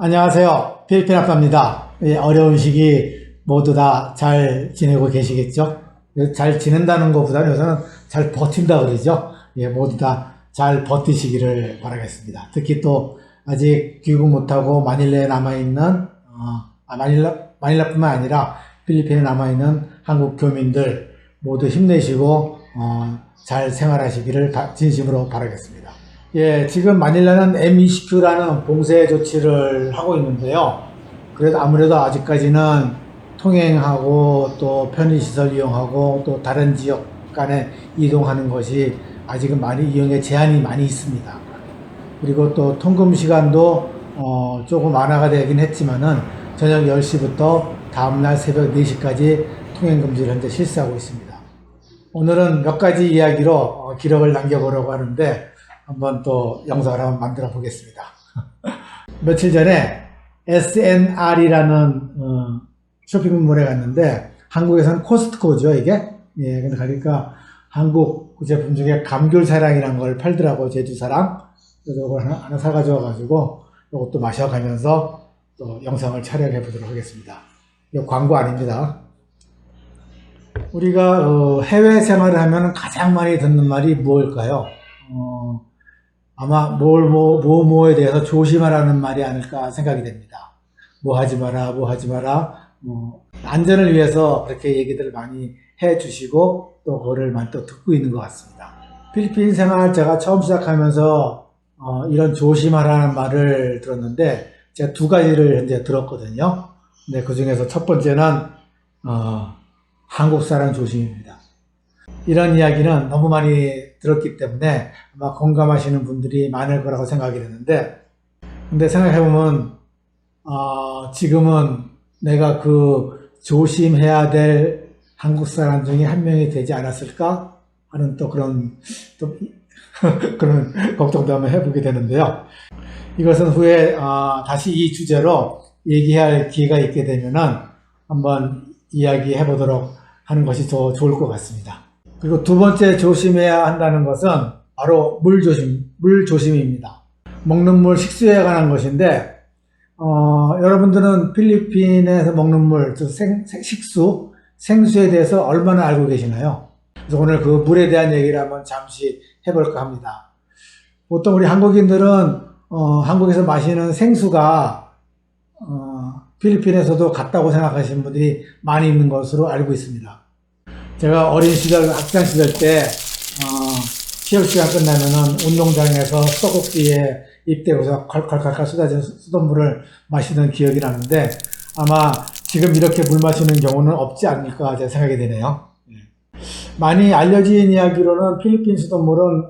안녕하세요. 필리핀 아빠입니다. 어려운 시기 모두 다 잘 지내고 계시겠죠? 잘 지낸다는 것보다는 요새는 잘 버틴다 그러죠? 모두 다 잘 버티시기를 바라겠습니다. 특히 또 아직 귀국 못하고 마닐라에 남아있는, 마닐라뿐만 아니라 필리핀에 남아있는 한국 교민들 모두 힘내시고, 잘 생활하시기를 진심으로 바라겠습니다. 지금 마닐라는 M29라는 봉쇄 조치를 하고 있는데요. 그래도 아무래도 아직까지는 통행하고 또 편의시설 이용하고 또 다른 지역 간에 이동하는 것이 아직은 이용에 제한이 많이 있습니다. 그리고 또 통금 시간도 조금 완화가 되긴 했지만은 저녁 10시부터 다음날 새벽 4시까지 통행 금지를 현재 실시하고 있습니다. 오늘은 몇 가지 이야기로 기록을 남겨보려고 하는데 한번 또 영상을 한번 만들어 보겠습니다. 며칠 전에 SNR이라는 쇼핑몰에 갔는데 한국에서는 코스트코죠 이게. 근데 가니까 한국 제품 중에 감귤사랑이라는 걸 팔더라고. 제주사랑. 그래서 이걸 하나 사가지고 와가지고 이것도 마셔가면서 또 영상을 촬영해 보도록 하겠습니다. 이거 광고 아닙니다. 우리가 해외 생활을 하면 가장 많이 듣는 말이 무엇일까요? 아마 뭐에 대해서 조심하라는 말이 아닐까 생각이 됩니다. 뭐 하지 마라, 뭐 하지 마라, 안전을 위해서 그렇게 얘기들을 많이 해 주시고 또 그거를 많이 또 듣고 있는 것 같습니다. 필리핀 생활 제가 처음 시작하면서 이런 조심하라는 말을 들었는데 제가 두 가지를 현재 들었거든요. 근데 그 중에서 첫 번째는 한국 사람 조심입니다. 이런 이야기는 너무 많이 들었기 때문에 아마 공감하시는 분들이 많을 거라고 생각이 되는데, 근데 생각해보면 지금은 내가 그 조심해야 될 한국 사람 중에 한 명이 되지 않았을까 하는 또 그런 그런 걱정도 한번 해보게 되는데요. 이것은 후에 다시 이 주제로 얘기할 기회가 있게 되면은 한번 이야기해 보도록 하는 것이 더 좋을 것 같습니다. 그리고 두 번째 조심해야 한다는 것은 바로 물 조심입니다. 먹는 물, 식수에 관한 것인데, 여러분들은 필리핀에서 먹는 물, 식수, 생수에 대해서 얼마나 알고 계시나요? 그래서 오늘 그 물에 대한 얘기를 한번 잠시 해볼까 합니다. 보통 우리 한국인들은, 한국에서 마시는 생수가, 필리핀에서도 같다고 생각하시는 분들이 많이 있는 것으로 알고 있습니다. 제가 어린 시절, 학창 시절 때, 체육 시간 끝나면은 운동장에서 수도꼭지에 입대고서 콸콸콸콸 쏟아진 수돗물을 마시는 기억이 나는데 아마 지금 이렇게 물 마시는 경우는 없지 않을까 제 생각이 되네요. 많이 알려진 이야기로는 필리핀 수돗물은,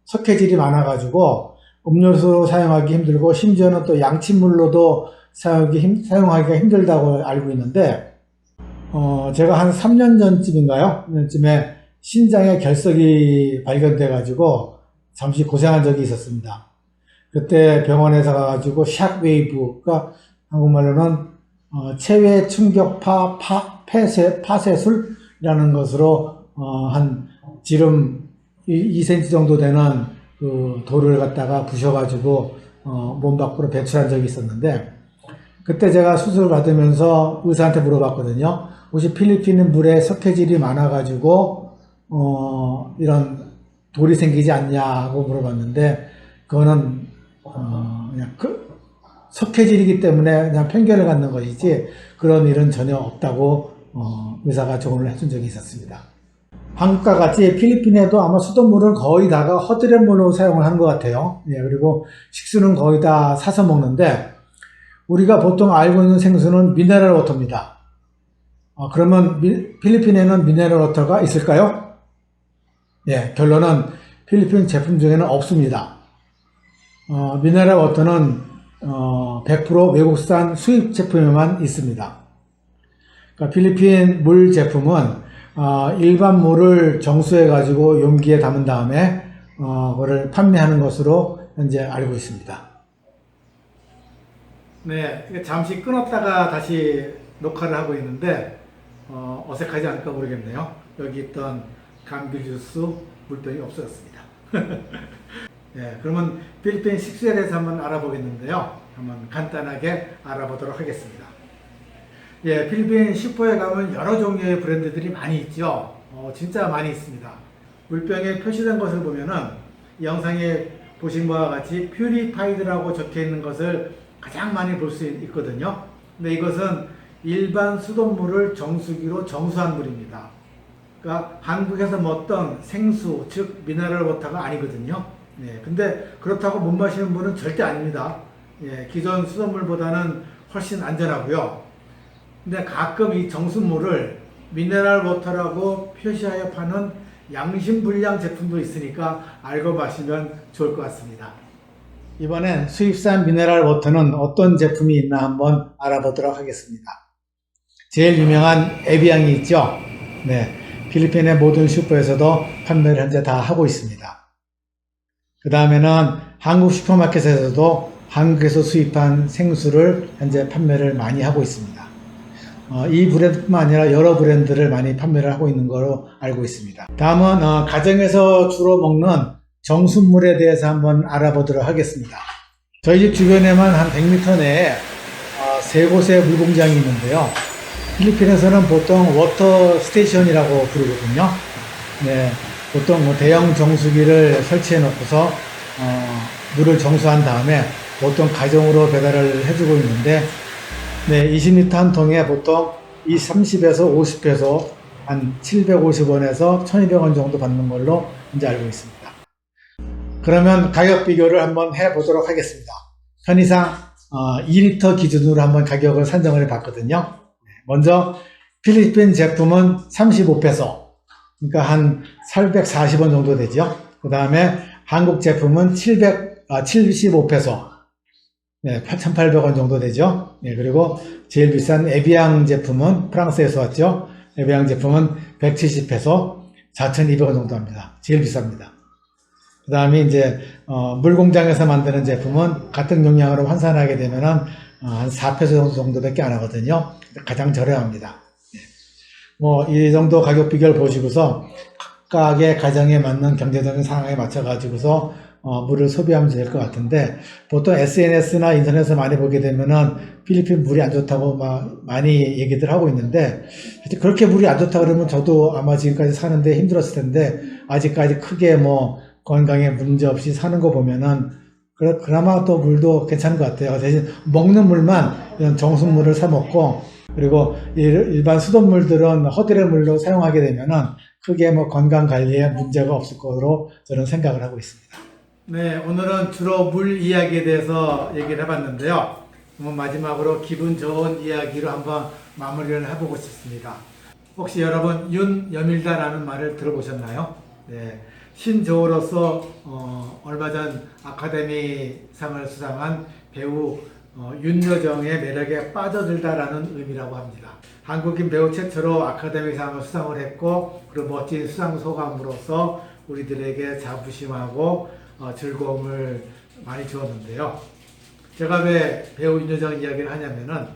석회질이 많아가지고 음료수 사용하기 힘들고 심지어는 또 양침물로도 사용하기가 힘들다고 알고 있는데, 제가 한 3년 전쯤인가요? 쯤에 신장에 결석이 발견돼가지고 잠시 고생한 적이 있었습니다. 그때 병원에서 가가지고 샥웨이브가 한국말로는 체외 충격파 파쇄술이라는 것으로 한 지름 2cm 정도 되는 그 돌을 갖다가 부셔가지고 몸 밖으로 배출한 적이 있었는데 그때 제가 수술을 받으면서 의사한테 물어봤거든요. 혹시 필리핀은 물에 석회질이 많아가지고 이런 돌이 생기지 않냐고 물어봤는데 그거는 그냥 석회질이기 때문에 그냥 편견을 갖는 것이지 그런 일은 전혀 없다고 의사가 조언을 해준 적이 있었습니다. 한국과 같이 필리핀에도 아마 수돗물은 거의 다가 허드렛물로 사용을 하는 것 같아요. 그리고 식수는 거의 다 사서 먹는데 우리가 보통 알고 있는 생수는 미네랄 워터입니다. 그러면 필리핀에는 미네랄 워터가 있을까요? 결론은 필리핀 제품 중에는 없습니다. 미네랄 워터는 100% 외국산 수입 제품에만 있습니다. 그러니까 필리핀 물 제품은 일반 물을 정수해 가지고 용기에 담은 다음에 그거를 판매하는 것으로 현재 알고 있습니다. 잠시 끊었다가 다시 녹화를 하고 있는데 어색하지 않을까 모르겠네요. 여기 있던 감귤 주스 물병이 없어졌습니다. 예, 그러면 필리핀 식수에 대해서 한번 알아보겠는데요. 한번 간단하게 알아보도록 하겠습니다. 예, 필리핀 슈퍼에 가면 여러 종류의 브랜드들이 많이 있죠. 진짜 많이 있습니다. 물병에 표시된 것을 보면은 이 영상에 보신 바와 같이 퓨리파이드라고 적혀 있는 것을 가장 많이 볼 수 있거든요. 근데 이것은 일반 수돗물을 정수기로 정수한 물입니다. 그러니까 한국에서 먹던 생수, 즉 미네랄 워터가 아니거든요. 예, 근데 그렇다고 못 마시는 분은 절대 아닙니다. 예, 기존 수돗물보다는 훨씬 안전하고요. 근데 가끔 이 정수물을 미네랄 워터라고 표시하여 파는 양심불량 제품도 있으니까 알고 마시면 좋을 것 같습니다. 이번엔 수입산 미네랄 워터는 어떤 제품이 있나 한번 알아보도록 하겠습니다. 제일 유명한 에비앙이 있죠. 네, 필리핀의 모든 슈퍼에서도 판매를 현재 다 하고 있습니다. 그 다음에는 한국 슈퍼마켓에서도 한국에서 수입한 생수를 현재 판매를 많이 하고 있습니다. 이 브랜드뿐만 아니라 여러 브랜드를 많이 판매를 하고 있는 걸로 알고 있습니다. 다음은 가정에서 주로 먹는 정수물에 대해서 한번 알아보도록 하겠습니다. 저희 집 주변에만 한 100m 내에 세 곳의 물공장이 있는데요. 필리핀에서는 보통 워터 스테이션이라고 부르거든요. 네, 보통 대형 정수기를 설치해 놓고서 물을 정수한 다음에 보통 가정으로 배달을 해주고 있는데, 네, 20리터 한 통에 보통 이 30에서 50페소 한 750원에서 1200원 정도 받는 걸로 이제 알고 있습니다. 그러면 가격 비교를 한번 해보도록 하겠습니다. 편의상 2리터 기준으로 한번 가격을 산정을 해봤거든요. 먼저 필리핀 제품은 35페소, 그러니까 한 440원 정도 되죠. 그 다음에 한국 제품은 75페소, 네, 8,800원 정도 되죠. 네, 그리고 제일 비싼 에비앙 제품은 프랑스에서 왔죠. 에비앙 제품은 170페소, 4,200원 정도 합니다. 제일 비쌉니다. 그 다음에 이제 물공장에서 만드는 제품은 같은 용량으로 환산하게 되면은 한 4페소 정도밖에 안 하거든요. 가장 저렴합니다. 뭐 이 정도 가격 비교를 보시고서 각각의 가정에 맞는 경제적인 상황에 맞춰 가지고서 물을 소비하면 될 것 같은데, 보통 SNS나 인터넷에서 많이 보게 되면은 필리핀 물이 안 좋다고 많이 얘기들 하고 있는데, 그렇게 물이 안 좋다 그러면 저도 아마 지금까지 사는데 힘들었을 텐데, 아직까지 크게 뭐 건강에 문제 없이 사는 거 보면은 그나마 또 물도 괜찮은 것 같아요. 대신 먹는 물만 이런 정수물을 사 먹고, 그리고 일반 수돗물들은 허드렛 물로 사용하게 되면은 크게 뭐 건강 관리에 문제가 없을 거로 저는 생각을 하고 있습니다. 네, 오늘은 주로 물 이야기에 대해서 얘기를 해봤는데요. 마지막으로 기분 좋은 이야기로 한번 마무리를 해보고 싶습니다. 혹시 여러분 윤여밀다라는 말을 들어보셨나요? 네, 신조어로서 얼마 전 아카데미상을 수상한 배우 윤여정의 매력에 빠져들다라는 의미라고 합니다. 한국인 배우 최초로 아카데미상을 수상을 했고, 그리고 멋진 수상 소감으로서 우리들에게 자부심하고 즐거움을 많이 주었는데요. 제가 왜 배우 윤여정 이야기를 하냐면은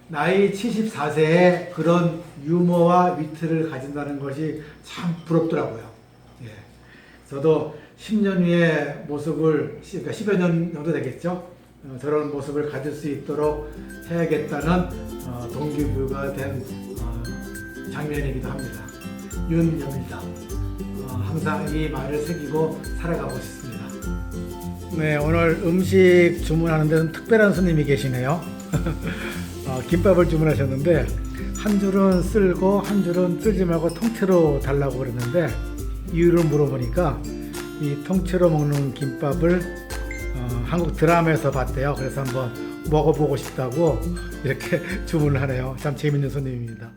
나이 74세에 그런 유머와 위트를 가진다는 것이 참 부럽더라고요. 예. 저도 10년 후의 모습을, 그러니까 10여 년 정도 되겠죠. 저런 모습을 가질 수 있도록 해야겠다는 동기부여가 된 장면이기도 합니다. 윤여밀다. 항상 이 말을 새기고 살아가고 싶습니다. 네, 오늘 음식 주문하는 데는 특별한 손님이 계시네요. 김밥을 주문하셨는데 한 줄은 쓸고 한 줄은 쓸지 말고 통째로 달라고 그러는데, 이유를 물어보니까 이 통째로 먹는 김밥을 한국 드라마에서 봤대요. 그래서 한번 먹어보고 싶다고 이렇게 주문을 하네요. 참 재밌는 손님입니다.